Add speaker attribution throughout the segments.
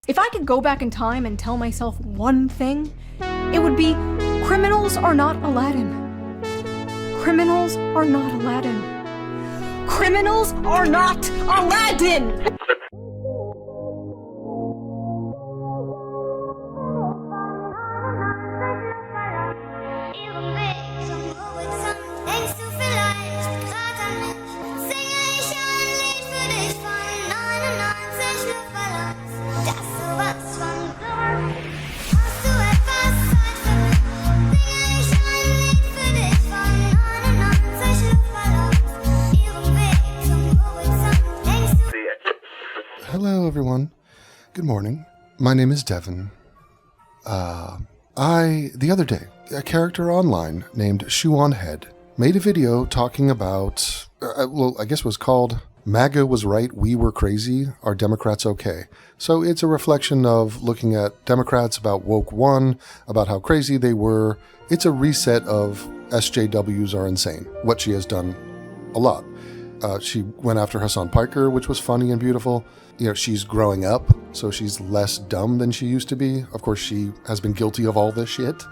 Speaker 1: If I could go back in time and tell myself one thing, it would be, criminals are not Aladdin. Criminals are not Aladdin. Criminals are not Aladdin!
Speaker 2: Hello, everyone. Good morning. My name is Devin. The other day, a character online named Shoe on Head made a video talking about, I guess it was called MAGA Was Right, We Were Crazy, Are Democrats Okay? So it's a reflection of looking at Democrats about woke one, about how crazy they were. It's a reset of SJWs are insane, what she has done a lot. She went after Hassan Piker, which was funny and beautiful. You know, she's growing up, so she's less dumb than she used to be. Of course, she has been guilty of all this shit.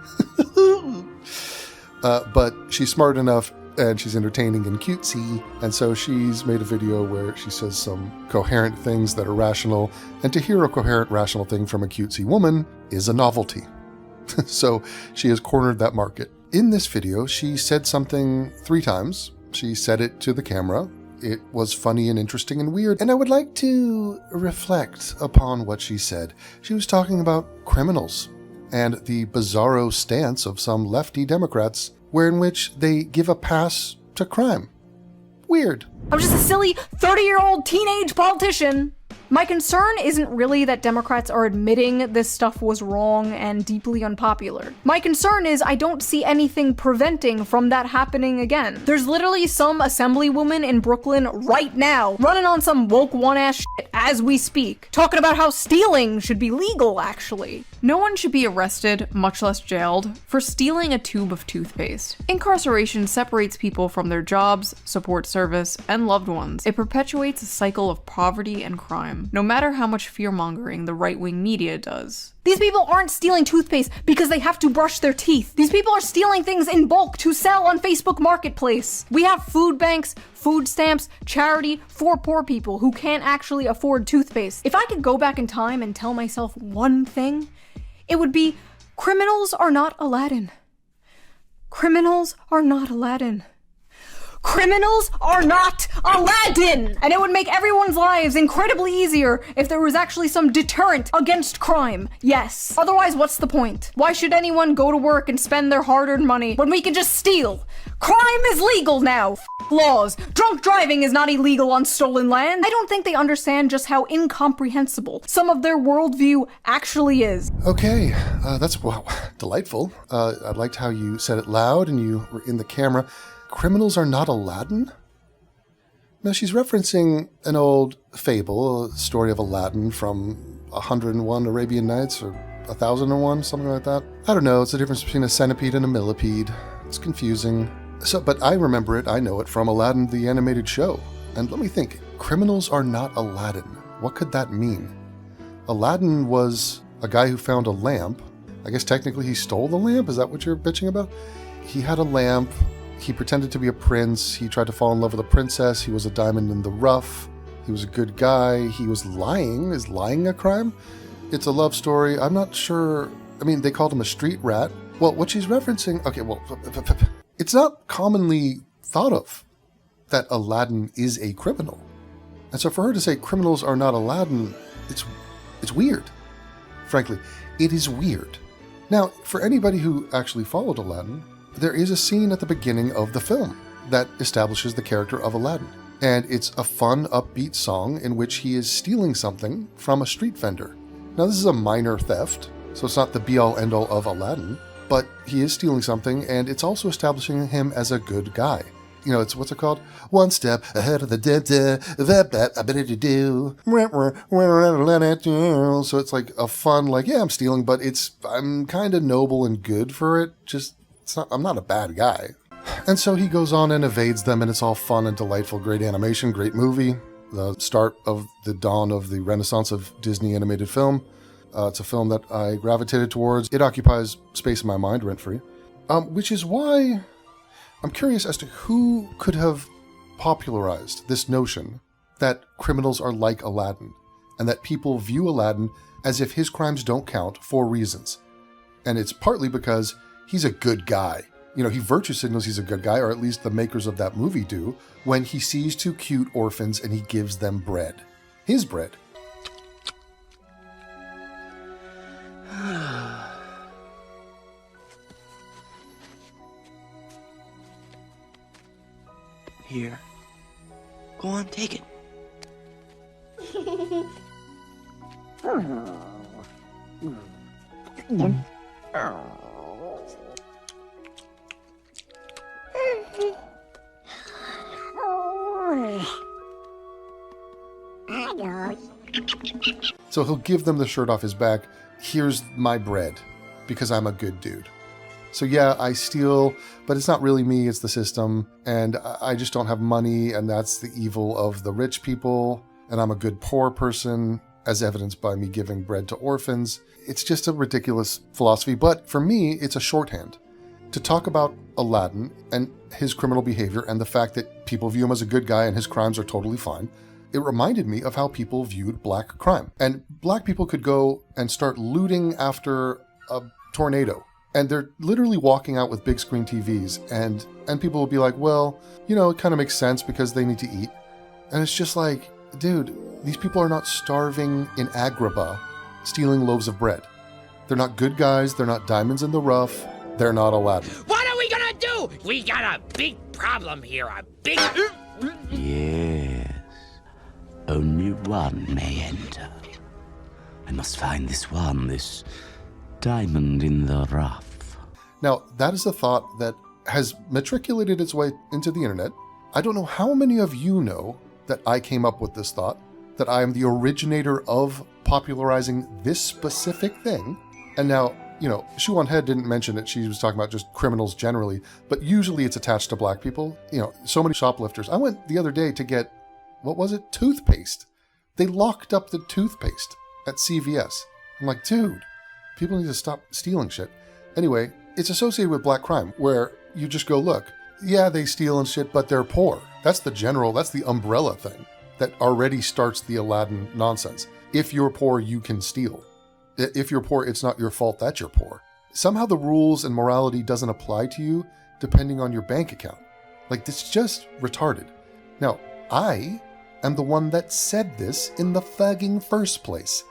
Speaker 2: But she's smart enough, and she's entertaining and cutesy, and so she's made a video where she says some coherent things that are rational, and to hear a coherent, rational thing from a cutesy woman is a novelty. So she has cornered that market. In this video, she said something 3 times. She said it to the camera. It was funny and interesting and weird, and I would like to reflect upon what she said. She was talking about criminals and the bizarro stance of some lefty Democrats, wherein which they give a pass to crime. Weird.
Speaker 1: I'm just a silly 30-year-old teenage politician. My concern isn't really that Democrats are admitting this stuff was wrong and deeply unpopular. My concern is I don't see anything preventing from that happening again. There's literally some assemblywoman in Brooklyn right now running on some woke one-ass shit as we speak, talking about how stealing should be legal, actually.
Speaker 3: No one should be arrested, much less jailed, for stealing a tube of toothpaste. Incarceration separates people from their jobs, support service, and loved ones. It perpetuates a cycle of poverty and crime, no matter how much fear-mongering the right-wing media does.
Speaker 1: These people aren't stealing toothpaste because they have to brush their teeth. These people are stealing things in bulk to sell on Facebook Marketplace. We have food banks, food stamps, charity for poor people who can't actually afford toothpaste. If I could go back in time and tell myself one thing, it would be, criminals are not Aladdin. Criminals are not Aladdin. Criminals are not Aladdin! And it would make everyone's lives incredibly easier if there was actually some deterrent against crime. Yes. Otherwise, what's the point? Why should anyone go to work and spend their hard-earned money when we can just steal? Crime is legal now! Laws. Drunk driving is not illegal on stolen land. I don't think they understand just how incomprehensible some of their worldview actually is.
Speaker 2: Okay, that's, wow, delightful. I liked how you said it loud and you were in the camera. Criminals are not Aladdin? Now, she's referencing an old fable, a story of Aladdin from 101 Arabian Nights, or 1001, something like that. I don't know, it's the difference between a centipede and a millipede. It's confusing. But I remember it, I know it from Aladdin the animated show. And let me think, criminals are not Aladdin. What could that mean? Aladdin was a guy who found a lamp. I guess technically he stole the lamp? Is that what you're bitching about? He had a lamp. He pretended to be a prince. He tried to fall in love with a princess. He was a diamond in the rough. He was a good guy. He was lying. Is lying a crime? It's a love story. I'm not sure. I mean, they called him a street rat. Well, what she's referencing, okay, well, it's not commonly thought of that Aladdin is a criminal. And so for her to say criminals are not Aladdin, it's weird. Frankly, it is weird. Now, for anybody who actually followed Aladdin, there is a scene at the beginning of the film that establishes the character of Aladdin. And it's a fun, upbeat song in which he is stealing something from a street vendor. Now, this is a minor theft, so it's not the be-all, end-all of Aladdin, but he is stealing something, and it's also establishing him as a good guy. You know, it's, what's it called? One step ahead of the I better to do. So it's like a fun, like, yeah, I'm stealing, but I'm kind of noble and good for it. I'm not a bad guy. And so he goes on and evades them, and it's all fun and delightful. Great animation, great movie. The start of the dawn of the renaissance of Disney animated film. It's a film that I gravitated towards. It occupies space in my mind rent-free, which is why I'm curious as to who could have popularized this notion that criminals are like Aladdin, and that people view Aladdin as if his crimes don't count for reasons. And it's partly because he's a good guy. You know, he virtue signals he's a good guy, or at least the makers of that movie do, when he sees two cute orphans and he gives them bread. His bread.
Speaker 4: Here. Go on, take it.
Speaker 2: So he'll give them the shirt off his back. Here's my bread, because I'm a good dude. So yeah, I steal, but it's not really me, it's the system. And I just don't have money, and that's the evil of the rich people. And I'm a good poor person, as evidenced by me giving bread to orphans. It's just a ridiculous philosophy, but for me, it's a shorthand to talk about Aladdin and his criminal behavior and the fact that people view him as a good guy and his crimes are totally fine. It reminded me of how people viewed black crime. And black people could go and start looting after a tornado. And they're literally walking out with big screen TVs. And people will be like, well, you know, it kind of makes sense because they need to eat. And it's just like, dude, these people are not starving in Agrabah stealing loaves of bread. They're not good guys. They're not diamonds in the rough. They're not Aladdin.
Speaker 5: What are we gonna do? We got a big problem here, a big...
Speaker 6: Yes. Only one may enter. I must find this diamond in the rough.
Speaker 2: Now, that is a thought that has matriculated its way into the internet. I don't know how many of you know that I came up with this thought, that I am the originator of popularizing this specific thing. And now, you know, Shoe on Head didn't mention it. She was talking about just criminals generally, but usually it's attached to black people. You know, so many shoplifters. I went the other day to get, what was it? Toothpaste. They locked up the toothpaste at CVS. I'm like, dude, people need to stop stealing shit. Anyway, it's associated with black crime, where you just go, look, yeah, they steal and shit, but they're poor. That's the umbrella thing that already starts the Aladdin nonsense. If you're poor, you can steal. If you're poor, it's not your fault that you're poor. Somehow the rules and morality doesn't apply to you depending on your bank account. Like, this is just retarded. Now, I am the one that said this in the fucking first place.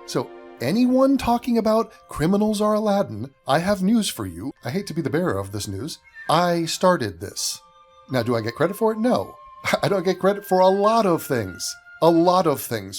Speaker 2: So anyone talking about criminals are Aladdin, I have news for you. I hate to be the bearer of this news. I started this. Now, do I get credit for it? No. I don't get credit for a lot of things.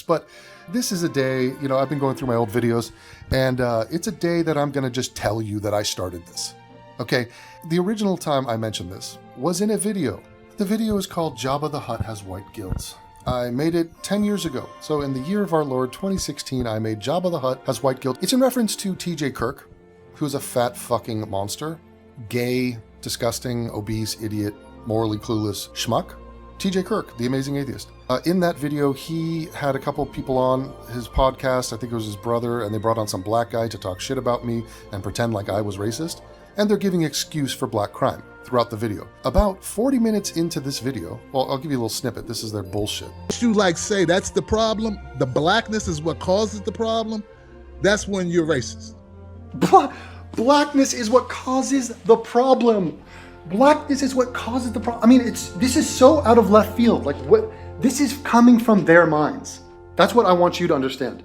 Speaker 2: But this is a day, you know, I've been going through my old videos, and it's a day that I'm going to just tell you that I started this. Okay, the original time I mentioned this was in a video. The video is called Jabba the Hutt Has White Guilt. I made it 10 years ago. So in the year of our Lord, 2016, I made Jabba the Hutt Has White Guilt. It's in reference to TJ Kirk, who's a fat fucking monster, gay, disgusting, obese, idiot, morally clueless schmuck. TJ Kirk, the amazing atheist. In that video, he had a couple people on his podcast. I think it was his brother, and they brought on some black guy to talk shit about me and pretend like I was racist. And they're giving excuse for black crime throughout the video. About 40 minutes into this video, well, I'll give you a little snippet. This is their bullshit.
Speaker 7: You like say that's the problem? The blackness is what causes the problem? That's when you're racist.
Speaker 8: Blackness is what causes the problem. Blackness is what causes the problem. I mean, this is so out of left field. Like, what? This is coming from their minds. That's what I want you to understand.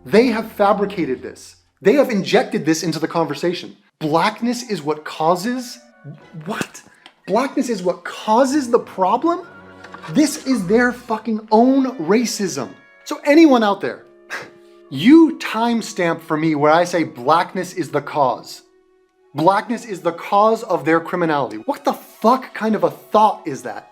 Speaker 8: They have fabricated this. They have injected this into the conversation. Blackness is what causes... What? Blackness is what causes the problem? This is their fucking own racism. So anyone out there, you timestamp for me where I say blackness is the cause. Blackness is the cause of their criminality. What the fuck kind of a thought is that?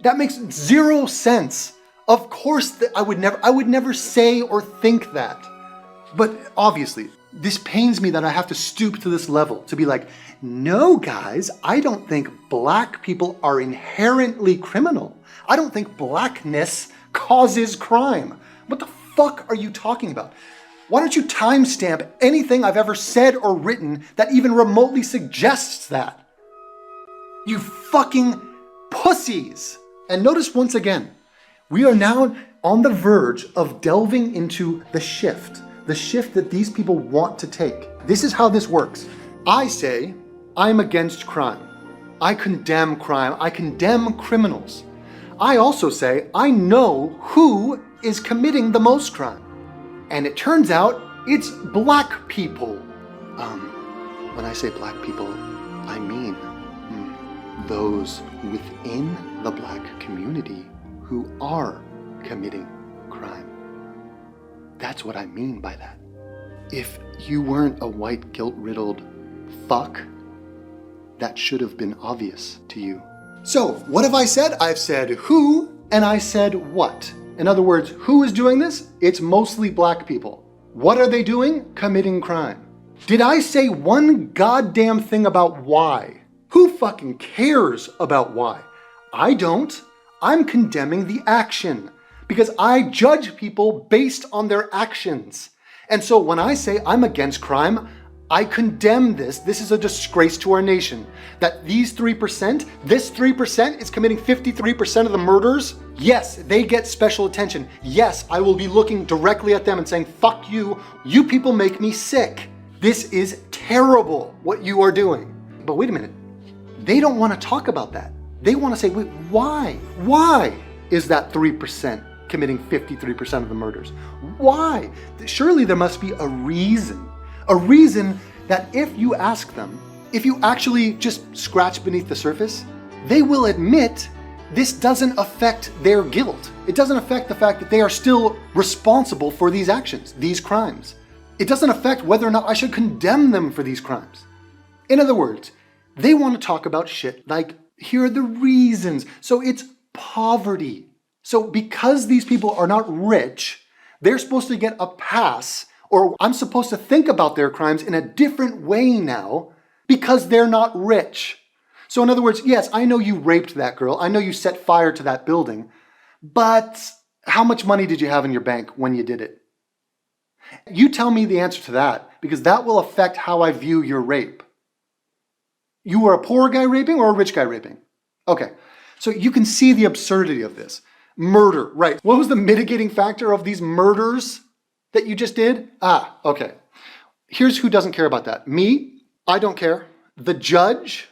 Speaker 8: That makes zero sense. Of course, I would never say or think that. But obviously, this pains me that I have to stoop to this level to be like, no, guys, I don't think black people are inherently criminal. I don't think blackness causes crime. What the fuck are you talking about? Why don't you timestamp anything I've ever said or written that even remotely suggests that? You fucking pussies. And notice once again, we are now on the verge of delving into the shift that these people want to take. This is how this works. I say, I'm against crime. I condemn crime. I condemn criminals. I also say, I know who is committing the most crime. And it turns out it's black people. When I say black people, I mean those within the black community who are committing crime. That's what I mean by that. If you weren't a white guilt-riddled fuck, that should have been obvious to you. So, what have I said? I've said who, and I said what. In other words, who is doing this? It's mostly black people. What are they doing? Committing crime. Did I say one goddamn thing about why? Who fucking cares about why? I don't. I'm condemning the action because I judge people based on their actions. And so when I say I'm against crime, I condemn this. This is a disgrace to our nation. That these 3%, this 3% is committing 53% of the murders. Yes, they get special attention. Yes, I will be looking directly at them and saying, fuck you. You people make me sick. This is terrible what you are doing. But wait a minute. They don't want to talk about that. They want to say, wait, why? Why is that 3% committing 53% of the murders? Why? Surely there must be a reason. A reason that if you ask them, if you actually just scratch beneath the surface, they will admit this doesn't affect their guilt. It doesn't affect the fact that they are still responsible for these actions, these crimes. It doesn't affect whether or not I should condemn them for these crimes. In other words, they want to talk about shit like, here are the reasons. So it's poverty. So because these people are not rich, they're supposed to get a pass, or I'm supposed to think about their crimes in a different way now because they're not rich. So in other words, yes, I know you raped that girl. I know you set fire to that building, but how much money did you have in your bank when you did it? You tell me the answer to that, because that will affect how I view your rape. You were a poor guy raping or a rich guy raping? Okay, so you can see the absurdity of this. Murder, right. What was the mitigating factor of these murders that you just did? Okay. Here's who doesn't care about that. Me, I don't care. The judge,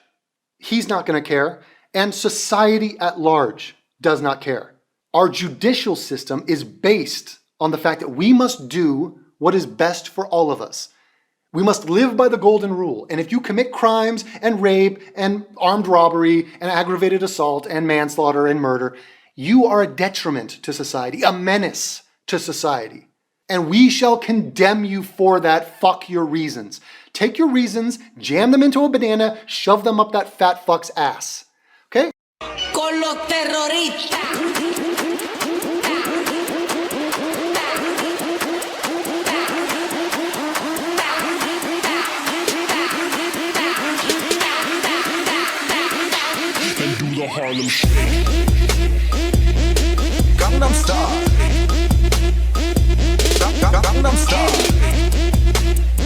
Speaker 8: he's not going to care. And society at large does not care. Our judicial system is based on the fact that we must do what is best for all of us. We must live by the golden rule. And if you commit crimes and rape and armed robbery and aggravated assault and manslaughter and murder, you are a detriment to society, a menace to society. And we shall condemn you for that. Fuck your reasons. Take your reasons, jam them into a banana, shove them up that fat fuck's ass. Okay?
Speaker 9: Con los terroristas.
Speaker 10: Harlem Shake. Gangnam Style. Gangnam Style.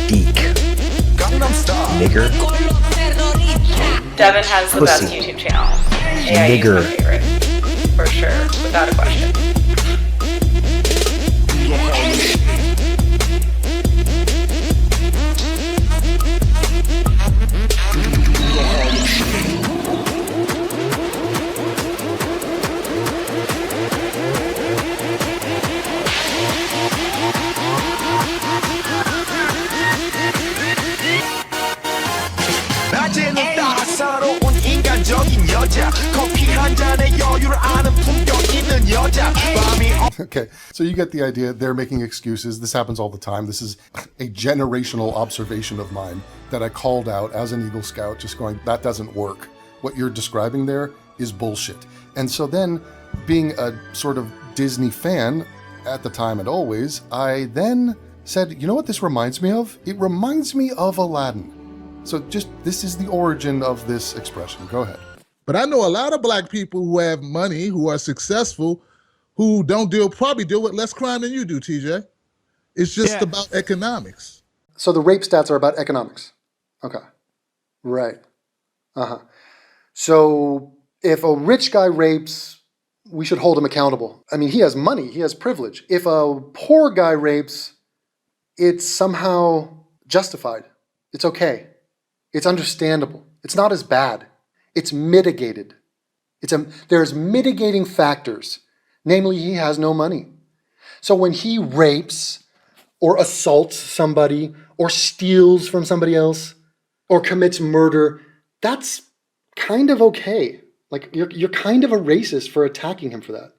Speaker 11: Geek.
Speaker 10: Gangnam Style.
Speaker 11: Nigger.
Speaker 12: Devin has the
Speaker 11: Pussy.
Speaker 12: best YouTube channel. AIU
Speaker 11: Nigger.
Speaker 12: is my favorite, for sure, without a question.
Speaker 10: 낮에는 따사로운 인간적인 여자 커피 한 잔에 여유를 아는 품격 있는 여자 밤이
Speaker 2: Okay, so you get the idea. They're making excuses. This happens all the time. This is a generational observation of mine that I called out as an Eagle Scout, just going, that doesn't work. What you're describing there is bullshit. And so then, being a sort of Disney fan at the time and always, I then said, you know what this reminds me of? It reminds me of Aladdin. So just, this is the origin of this expression. Go ahead.
Speaker 7: But I know a lot of black people who have money, who are successful, who don't probably deal with less crime than you do, TJ. It's just about economics.
Speaker 8: So the rape stats are about economics. Okay. Right. Uh-huh. So if a rich guy rapes, we should hold him accountable. I mean, he has money, he has privilege. If a poor guy rapes, it's somehow justified. It's okay. It's understandable. It's not as bad. It's mitigated. There's mitigating factors. Namely, he has no money. So when he rapes or assaults somebody or steals from somebody else or commits murder, that's kind of okay. Like, you're kind of a racist for attacking him for that.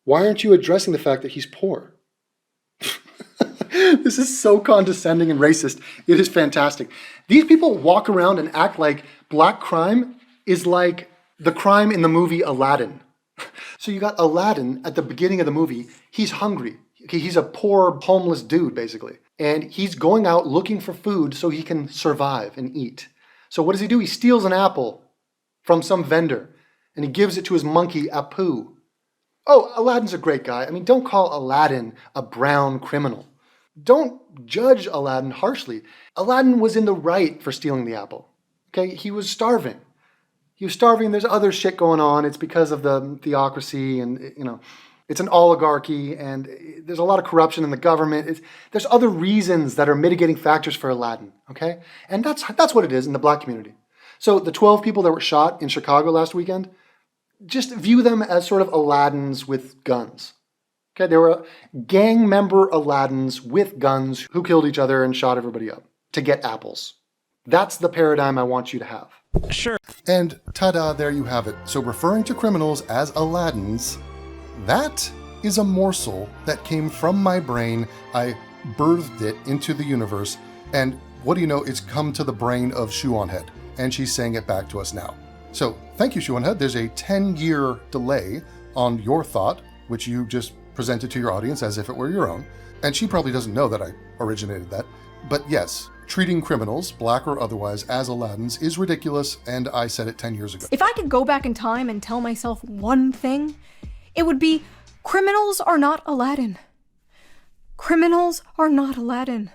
Speaker 8: Why aren't you addressing the fact that he's poor? This is so condescending and racist. It is fantastic. These people walk around and act like black crime is like the crime in the movie Aladdin. So you got Aladdin at the beginning of the movie. He's hungry. He's a poor, homeless dude, basically. And he's going out looking for food so he can survive and eat. So what does he do? He steals an apple from some vendor and he gives it to his monkey, Apu. Oh, Aladdin's a great guy. I mean, don't call Aladdin a brown criminal. Don't judge Aladdin harshly. Aladdin was in the right for stealing the apple. Okay, he was starving. He was starving. There's other shit going on. It's because of the theocracy and, it's an oligarchy and there's a lot of corruption in the government. There's other reasons that are mitigating factors for Aladdin, okay? And that's what it is in the black community. So the 12 people that were shot in Chicago last weekend, just view them as sort of Aladdins with guns. Okay, they were gang member Aladdins with guns who killed each other and shot everybody up to get apples. That's the paradigm I want you to have.
Speaker 2: Sure. And ta-da, there you have it. So referring to criminals as Aladdins, that is a morsel that came from my brain. I birthed it into the universe, and what do you know, it's come to the brain of Shoe-on-Head, and she's saying it back to us now. So thank you, Shoe-on-Head. There's a 10-year delay on your thought, which you just presented to your audience as if it were your own. And she probably doesn't know that I originated that. But yes, treating criminals, black or otherwise, as Aladdins is ridiculous, and I said it 10 years ago.
Speaker 1: If I could go back in time and tell myself one thing, it would be, criminals are not Aladdin. Criminals are not Aladdin.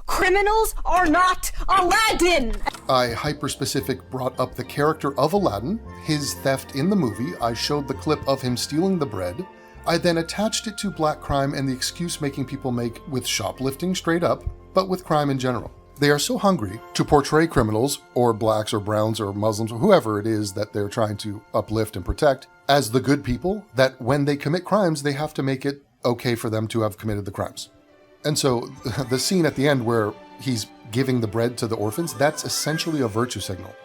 Speaker 1: Criminals are not Aladdin!
Speaker 2: I hyper-specific brought up the character of Aladdin, his theft in the movie. I showed the clip of him stealing the bread. I then attached it to black crime and the excuse making people make with shoplifting straight up, but with crime in general. They are so hungry to portray criminals, or blacks or browns or Muslims or whoever it is that they're trying to uplift and protect, as the good people, that when they commit crimes, they have to make it okay for them to have committed the crimes. And so the scene at the end where he's giving the bread to the orphans, that's essentially a virtue signal.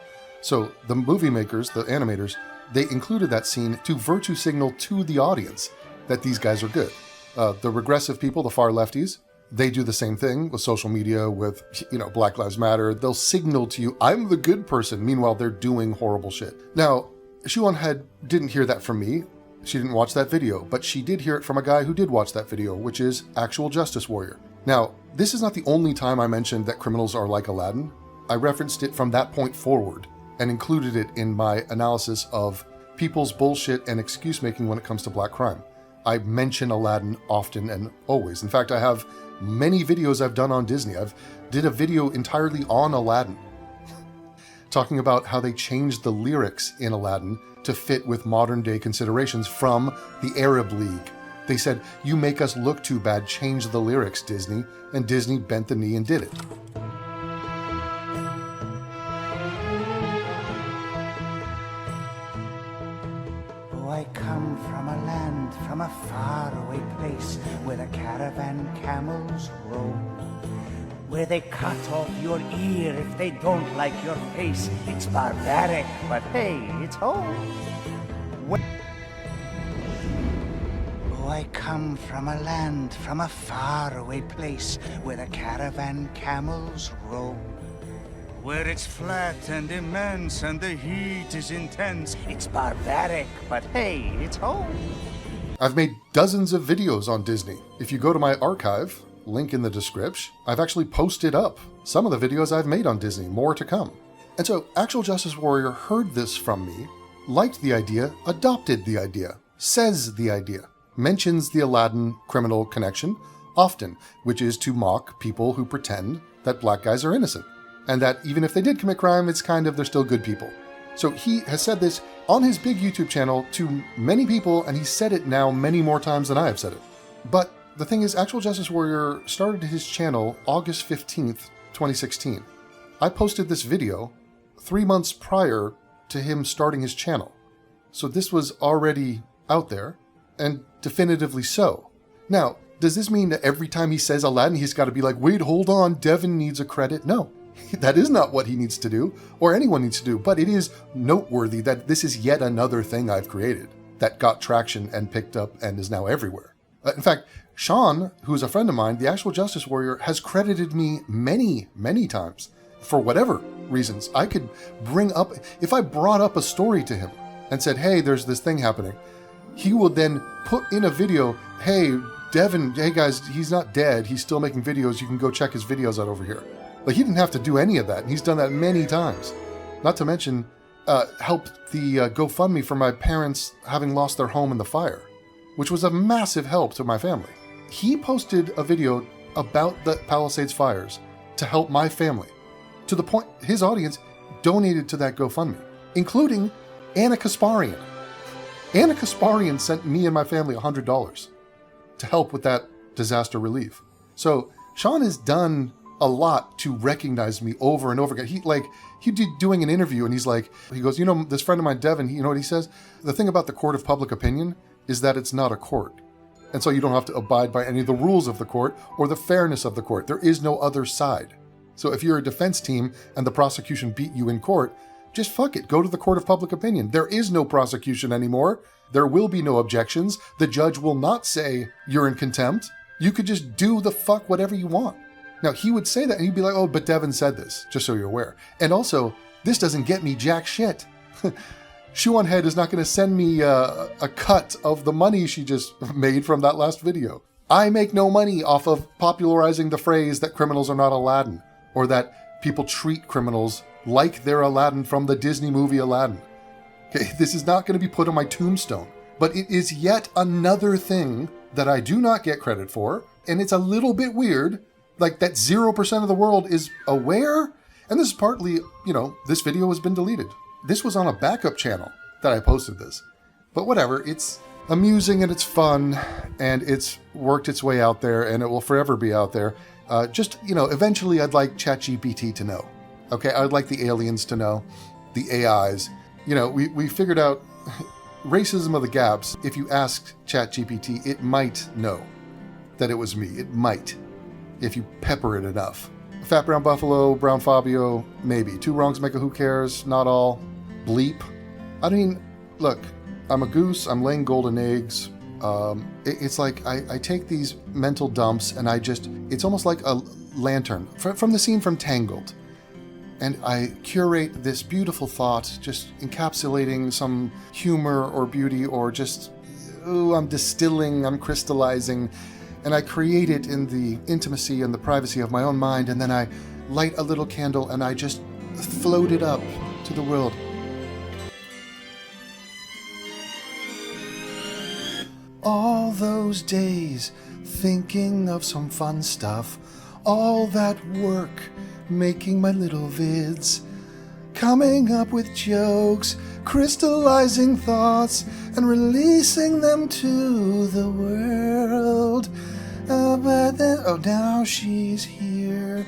Speaker 2: So the movie makers, the animators, they included that scene to virtue signal to the audience that these guys are good. The regressive people, the far lefties, they do the same thing with social media, with, Black Lives Matter. They'll signal to you, I'm the good person. Meanwhile, they're doing horrible shit. Now, Shoe-on-Head didn't hear that from me. She didn't watch that video, but she did hear it from a guy who did watch that video, which is Actual Justice Warrior. Now, this is not the only time I mentioned that criminals are like Aladdin. I referenced it from that point forward and included it in my analysis of people's bullshit and excuse making when it comes to black crime. I mention Aladdin often and always. In fact, I have many videos I've done on Disney. I've did a video entirely on Aladdin, talking about how they changed the lyrics in Aladdin to fit with modern day considerations from the Arab League. They said, you make us look too bad, change the lyrics, Disney. And Disney bent the knee and did it.
Speaker 13: Oh, I come from a land, from a faraway place, where the caravan camels roam, where they cut off your ear if they don't like your face. It's barbaric, but hey, it's home. Oh, I come from a land, from a faraway place, where the caravan camels roam, where it's flat and immense and the heat is intense. It's barbaric, but hey, it's home.
Speaker 2: I've made dozens of videos on Disney. If you go to my archive, link in the description, I've actually posted up some of the videos I've made on Disney, more to come. And so Actual Justice Warrior heard this from me, liked the idea, adopted the idea, says the idea, mentions the Aladdin criminal connection. often, which is to mock people who pretend that black guys are innocent, and that even if they did commit crime, it's kind of they're still good people. So he has said this on his big YouTube channel to many people, and he's said it now many more times than I have said it. But the thing is, Actual Justice Warrior started his channel August 15th, 2016. I posted this video 3 months prior to him starting his channel. So this was already out there, and definitively so. Now, does this mean that every time he says Aladdin, he's got to be like, wait, hold on, Devin needs a credit? No, that is not what he needs to do, or anyone needs to do. But it is noteworthy that this is yet another thing I've created that got traction and picked up and is now everywhere. In fact, Sean, who is a friend of mine, the Actual Justice Warrior, has credited me many, many times for whatever reasons. I could bring up, if I brought up a story to him and said, hey, there's this thing happening, he will then put in a video, hey, Devin, hey guys, he's not dead. He's still making videos. You can go check his videos out over here. Like, he didn't have to do any of that. And he's done that many times. Not to mention, helped the GoFundMe for my parents having lost their home in the fire, which was a massive help to my family. He posted a video about the Palisades fires to help my family, to the point his audience donated to that GoFundMe, including Anna Kasparian. Anna Kasparian sent me and my family $100 to help with that disaster relief. So Sean has done a lot to recognize me over and over again. He'd be doing an interview and he goes, you know, this friend of mine, Devin, you know what he says? The thing about the court of public opinion is that it's not a court. And so you don't have to abide by any of the rules of the court or the fairness of the court. There is no other side. So if you're a defense team and the prosecution beat you in court, just fuck it. Go to the court of public opinion. There is no prosecution anymore. There will be no objections. The judge will not say you're in contempt. You could just do the fuck whatever you want. Now, he would say that and he'd be like, oh, but Devin said this, just so you're aware. And also, this doesn't get me jack shit. Shoe on Head is not going to send me a cut of the money she just made from that last video. I make no money off of popularizing the phrase that criminals are not Aladdin, or that people treat criminals like they're Aladdin from the Disney movie Aladdin. Okay, this is not going to be put on my tombstone, but it is yet another thing that I do not get credit for, and it's a little bit weird, like that 0% of the world is aware, and this is partly, this video has been deleted. This was on a backup channel that I posted this, but whatever, it's amusing and it's fun, and it's worked its way out there, and it will forever be out there. Eventually I'd like ChatGPT to know. Okay, I'd like the aliens to know, the AIs. We figured out racism of the gaps. If you asked ChatGPT, it might know that it was me. It might, if you pepper it enough. Fat Brown Buffalo, Brown Fabio, maybe. Two wrongs make a who cares, not all. Bleep. I mean, look, I'm a goose, I'm laying golden eggs. It's like I take these mental dumps and it's almost like a lantern from the scene from Tangled. And I curate this beautiful thought, just encapsulating some humor or beauty or just, I'm distilling, I'm crystallizing, and I create it in the intimacy and the privacy of my own mind, and then I light a little candle and I just float it up to the world. All those days thinking of some fun stuff, all that work making my little vids, coming up with jokes, crystallizing thoughts, and releasing them to the world. But then, now she's here,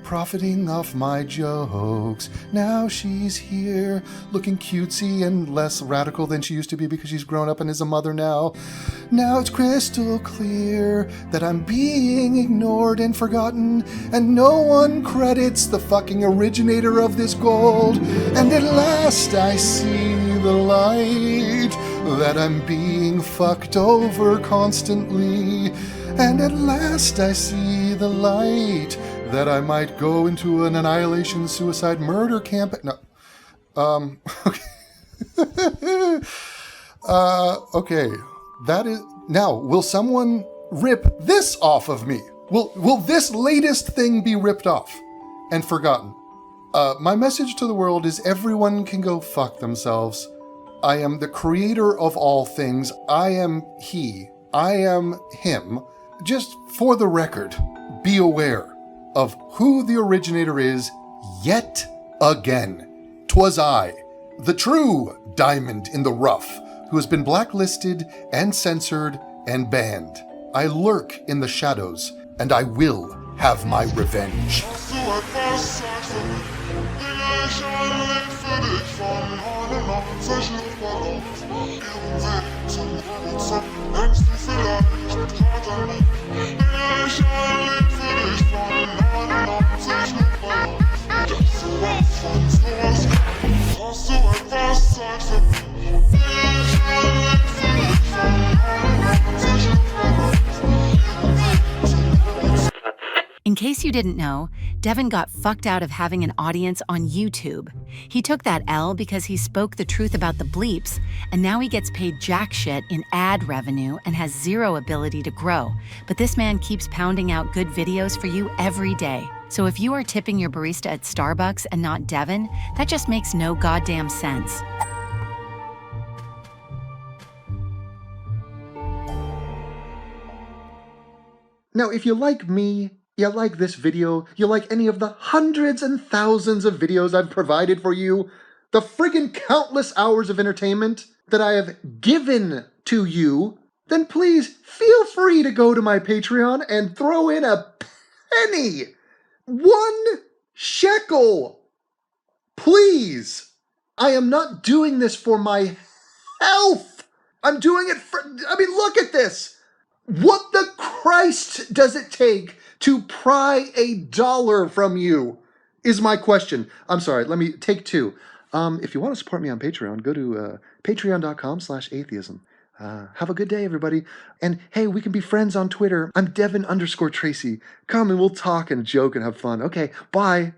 Speaker 2: profiting off my jokes. Now she's here, looking cutesy and less radical than she used to be because she's grown up and is a mother now. Now it's crystal clear that I'm being ignored and forgotten, and no one credits the fucking originator of this gold. And at last I see the light, that I'm being fucked over constantly. And at last I see the light, that I might go into an annihilation, suicide, murder camp. No. Okay. Okay. That is... Now, will someone rip this off of me? Will this latest thing be ripped off and forgotten? My message to the world is everyone can go fuck themselves. I am the creator of all things. I am he. I am him. just for the record, be aware of who the originator is yet again. 'Twas I, the true diamond in the rough, who has been blacklisted and censored and banned. I lurk in the shadows, and I will have my revenge.
Speaker 14: In case you didn't know, Devin got fucked out of having an audience on YouTube. He took that L because he spoke the truth about the bleeps, and now he gets paid jack shit in ad revenue and has zero ability to grow. But this man keeps pounding out good videos for you every day. So if you are tipping your barista at Starbucks and not Devin, that just makes no goddamn sense.
Speaker 8: Now, if you like me, you like this video, you like any of the hundreds and thousands of videos I've provided for you, the friggin' countless hours of entertainment that I have given to you, then please feel free to go to my Patreon and throw in a penny. 1 shekel. Please. I am not doing this for my health. I'm doing it for, look at this. What the Christ does it take to pry $1 from you is my question. I'm sorry, let me take 2. If you want to support me on Patreon, go to patreon.com/atheism. Have a good day, everybody. And hey, we can be friends on Twitter. I'm Devin_Tracy. Come and we'll talk and joke and have fun. Okay, bye.